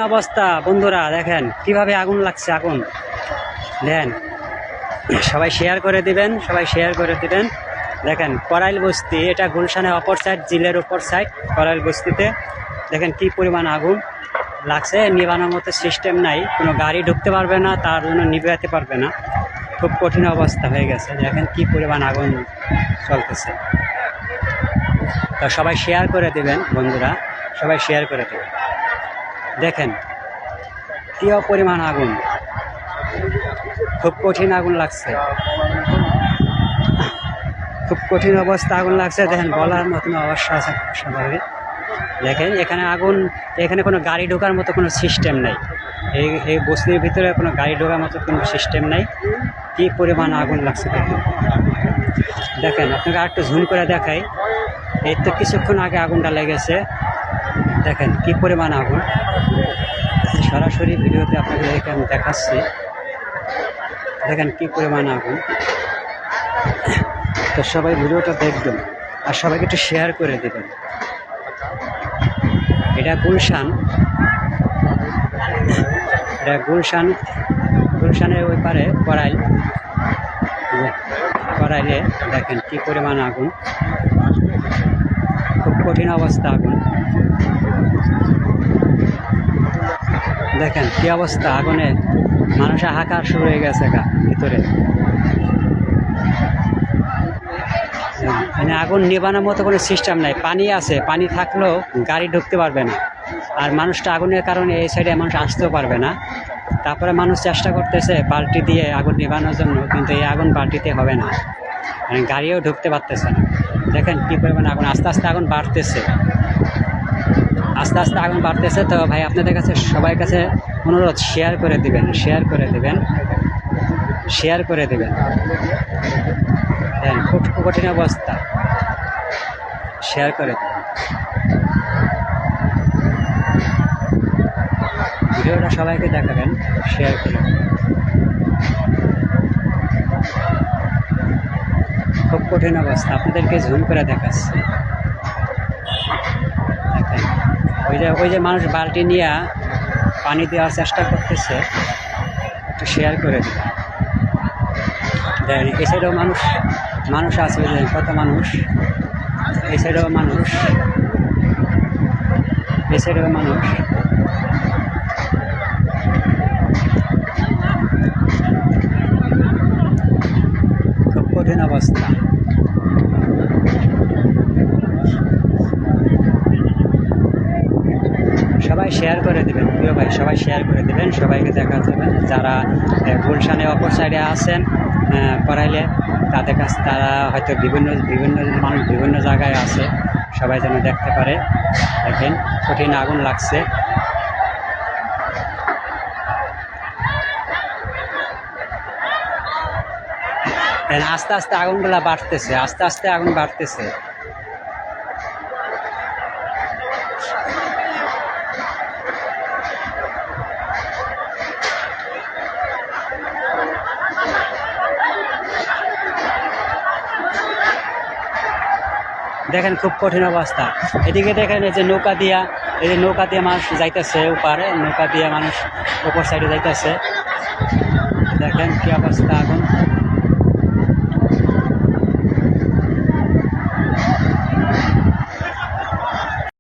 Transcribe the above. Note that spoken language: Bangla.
অবস্থা বন্ধুরা, দেখেন কিভাবে আগুন লাগছে। আগুন দেখেন, সবাই শেয়ার করে দিবেন, সবাই শেয়ার করে দিবেন। দেখেন করাইল বস্তি, এটা গুলশানের অপর সাইড, জিলের অপর সাইড করাইল বস্তিতে দেখেন কি পরিমাণ আগুন লাগছে। নিবানোর মতো সিস্টেম নাই, কোনো গাড়ি ঢুকতে পারবে না, তার জন্য নিভাতে পারবে না। খুব কঠিন অবস্থা হয়ে গেছে। দেখেন কি পরিমাণ আগুন চলতেছে। তো সবাই শেয়ার করে দিবেন বন্ধুরা, সবাই শেয়ার করে দেবেন। দেখেন কি পরিমাণ আগুন, খুব কঠিন আগুন লাগছে, খুব কঠিন অবস্থা আগুন লাগছে। দেখেন বলার মতন অবস্থা আছে সবাই। দেখেন এখানে আগুন, এখানে কোনো গাড়ি ঢোকার মতো কোনো সিস্টেম নেই। এই বস্তির ভিতরে কোনো গাড়ি ঢোকার মতো কোনো সিস্টেম নেই। কি পরিমাণ আগুন লাগছে দেখেন। দেখেন আপনাকে আরেকটু ঝুম করে দেখাই। এই তো কিছুক্ষণ আগে আগুনটা লেগেছে। দেখেন কি পরিমাণ আগুন, সরাসরি ভিডিওতে আপনাদের আমি দেখাচ্ছি। দেখেন কি পরিমাণ আগুন। তো সবাই ভিডিওটা দেখবেন আর সবাইকে একটু শেয়ার করে দেবেন। এটা গুলশান, এটা গুলশানের ওই পারে করাইলে দেখেন কি পরিমাণ আগুন, খুব কঠিন অবস্থা আগুন। দেখেন কি অবস্থা আগুনে, মানুষের হাঁকার শুরু হয়ে গেছে ভিতরে। মানে আগুন নিবানোর মতো কোনো সিস্টেম নাই। পানি আছে, পানি থাকলেও গাড়ি ঢুকতে পারবে না। আর মানুষটা আগুনের কারণে এই সাইডে মানুষ আসতেও পারবে না। তারপরে মানুষ চেষ্টা করতেছে বালতি দিয়ে আগুন নিবানোর জন্য, কিন্তু এই আগুন বালতিতে হবে না, মানে গাড়িও ঢুকতে পারতেছে না। দেখেন কী পরিমাণে আগুন, আস্তে আস্তে আগুন বাড়তেছে, আস্তে আস্তে আগুন বাড়তেছে। তো ভাই আপনাদের কাছে, সবার কাছে অনুরোধ, শেয়ার করে দিবেন, শেয়ার করে দিবেন, শেয়ার করে দিবেন। দেখেন খুব কঠিন অবস্থা, শেয়ার করে দেবেন। ভিডিওটা সবাইকে দেখাবেন, শেয়ার করে। খুব কঠিন অবস্থা, আপনাদেরকে ঝুম করে দেখাচ্ছি। দেখেন ওই যে মানুষ বালতি নিয়ে পানি দেওয়ার চেষ্টা করতেছে, একটু শেয়ার করে দেবেন। দেখেন এই সাইডেও মানুষ আছে, কত মানুষ, এই সাইডেও মানুষ, এই সাইডেও মানুষ। খুব কঠিন অবস্থা। সবাই শেয়ার করে দেবেন প্রিয় ভাই, সবাই শেয়ার করে দেবেন, সবাইকে দেখা যাবেন। যারা গুলশানে অপর সাইডে আছেন করাইলে, তাদের কাছে, তারা হয়তো বিভিন্ন মানুষ বিভিন্ন জায়গায় আছে, সবাই যেন দেখতে পারে। দেখেন কঠিন আগুন লাগছে। আস্তে আস্তে আগুনগুলা বাড়তেছে, আস্তে আস্তে আগুন বাড়তেছে। দেখেন খুব কঠিন অবস্থা। এদিকে দেখেন এই যে নৌকা দিয়া, এই যে নৌকা দিয়ে মানুষ যাইতেছে ওপারে, নৌকা দিয়ে মানুষ ওপর সাইডে যাইতেছে। দেখেন কি অবস্থা আগুন।